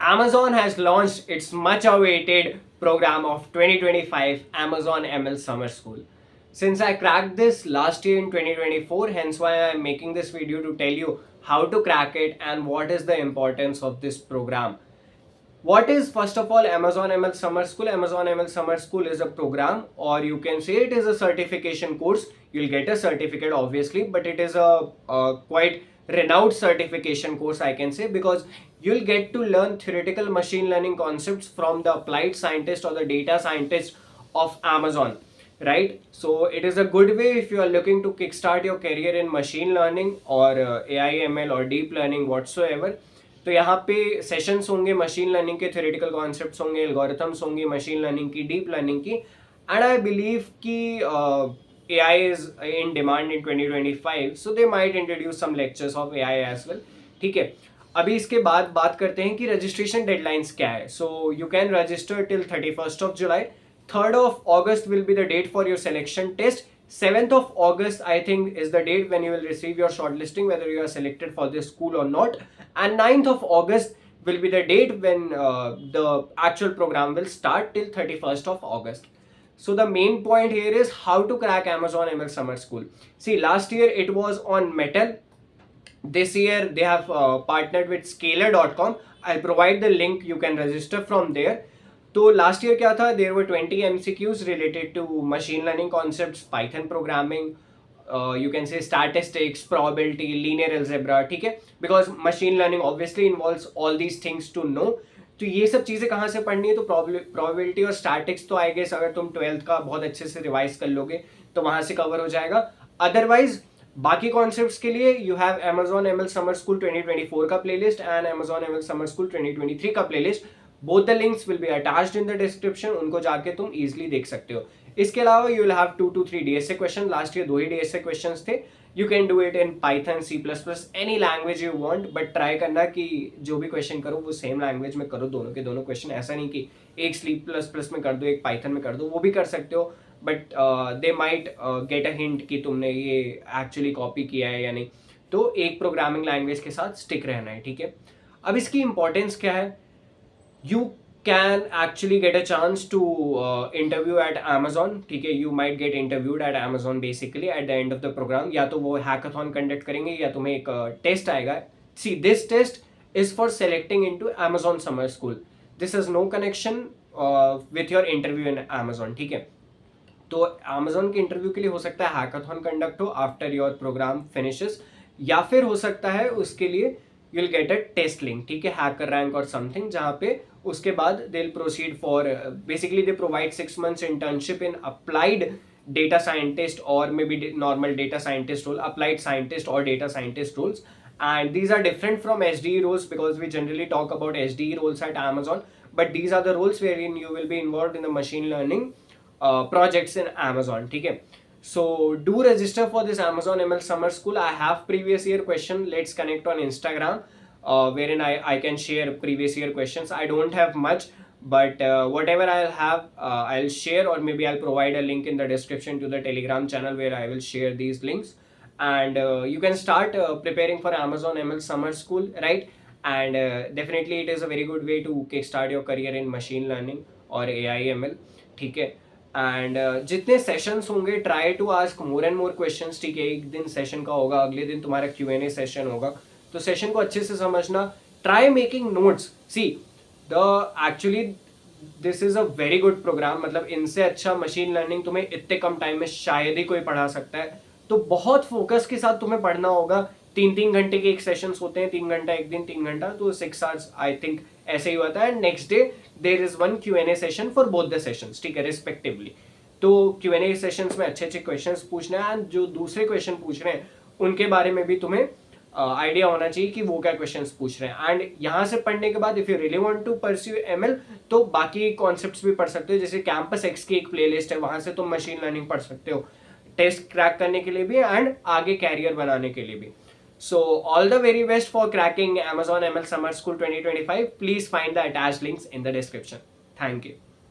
Amazon has launched its much awaited program of 2025 Amazon ML Summer School. Since I cracked this last year in 2024, hence why I am making this video to tell you how to crack it and what is the importance of this program. What is, first of all, Amazon ML Summer School? Amazon ML Summer School is a program, or you can say it is a certification course. You'll get a certificate obviously, but it is a quite renowned certification course, I can say, because you'll get to learn theoretical machine learning concepts from the applied scientist or the data scientist of Amazon, right? So it is a good way if you are looking to kickstart your career in machine learning or AI ML or deep learning whatsoever. तो यहाँ पे sessions होंगे machine learning के, theoretical concepts होंगे, algorithms होंगे machine learning की, deep learning की. And I believe कि AI is in demand in 2025, so they might introduce some lectures of AI as well. ठीक है, अभी इसके बाद बात करते हैं कि रजिस्ट्रेशन डेडलाइंस क्या है. So you can register till 31st of July. 3rd of August will be the date for your selection test. 7th of August, I think, is the date when you will receive your shortlisting, whether you are selected for this school or not. And 9th of August will be the date when the actual program will start till 31st of August. So the main point here is how to crack Amazon ML Summer School. See, last year it was on Metal. This year they have partnered with Scalar.com. I'll provide the link. You can register from there. तो last year क्या था, there were 20 MCQs related to machine learning concepts, Python programming, you can say statistics, probability, linear algebra. ठीक है, because machine learning obviously involves all these things to know. तो ये सब चीज़ें कहाँ से पढ़नी है, तो प्रोबेबिलिटी और स्टैटिक्स तो आई गेस अगर तुम 12th का बहुत अच्छे से रिवाइज कर लोगे तो वहाँ से कवर हो जाएगा. अदरवाइज बाकी कॉन्सेप्ट्स के लिए you have Amazon ML Summer School 2024 का playlist and Amazon ML Summer School 2023 का playlist. Both the links will be attached in the description. उनको जाके तुम इजीली देख सकते हो. इसके अलावा you will have 2 to 3 DSA question. Last year 2 ही DSA क्वेश्चंस थे. You can do it in Python, C++, any language you want, but try करना कि जो भी क्वेश्चन करो वो सेम लैंग्वेज में करो, दोनों के दोनों क्वेश्चन. ऐसा नहीं कि एक C++ में कर दो, एक पाइथन में कर दो, वो भी कर सकते हो, but they might get a hint कि तुमने ये एक्चुअली कॉपी किया है या नहीं. तो एक प्रोग्रामिंग लैंग्वेज के साथ स्टिक रहना है. ठीक है, अब इसकी इंपॉर्टेंस क्या है. You can actually get a chance to interview at Amazon. ठीक है, you might get interviewed at Amazon basically at the end of the program. या तो वो hackathon conduct करेंगे या तुम्हें एक test आएगा. See, this test is for selecting into Amazon Summer School. This has no connection with your interview in Amazon. ठीक है, तो Amazon के इंटरव्यू के लिए हो सकता है hackathon conduct हो after your program finishes, या फिर हो सकता है उसके लिए you'll get a test link. ठीक है, hacker rank or something, जहाँ पे उसके बाद they'll proceed for basically they provide 6 months internship in applied data scientist or maybe normal data scientist role, applied scientist or data scientist roles. And these are different from SDE roles because we generally talk about SDE roles at Amazon, but these are the roles wherein you will be involved in the machine learning projects in Amazon. ठीक है, so do register for this Amazon ML Summer School. I have previous year question. Let's connect on Instagram, wherein I can share previous year questions. I don't have much, but whatever I'll have, I'll share, or maybe I'll provide a link in the description to the Telegram channel where I will share these links. And you can start preparing for Amazon ML Summer School, right? And definitely it is a very good way to kickstart your career in machine learning or AI ML. ठीक है, and जितने sessions होंगे try to ask more and more questions. ठीक है, एक दिन session का होगा, अगले दिन तुम्हारा Q&A सेशन होगा, तो सेशन को अच्छे से समझना. Try making notes. See, the actually this is a very good programme. मतलब इनसे अच्छा मशीन लर्निंग तुम्हें इतने कम टाइम में शायद ही कोई पढ़ा सकता है. तो बहुत फोकस के साथ तुम्हें पढ़ना होगा. 3-3 घंटे के एक सेशंस होते हैं, 3 घंटा एक दिन, 3 घंटा, तो 6 hours आई थिंक ऐसे ही होता है. Next day there is one Q&A session for both the sessions. ठीक है, रिस्पेक्टिवली. तो Q&A सेशंस में अच्छे अच्छे क्वेश्चंस पूछना है, एंड जो दूसरे क्वेश्चन पूछ रहे हैं उनके बारे में भी तुम्हें आइडिया होना चाहिए कि वो क्या क्वेश्चंस पूछ रहे हैं. एंड यहाँ से पढ़ने के बाद if you really want to pursue ML तो बाकी कॉन्सेप्ट्स भी पढ़ सकते हो. जैसे कैंपस X की एक प्लेलिस्ट है, वहाँ से तुम मशीन लर्निंग पढ़ सकते हो, टेस्ट क्रैक करने के लिए भी एंड आगे कैरियर बनाने के लिए भी. So all the very best for cracking Amazon ML Summer School 2025. Please find the attached links in the description. Thank you.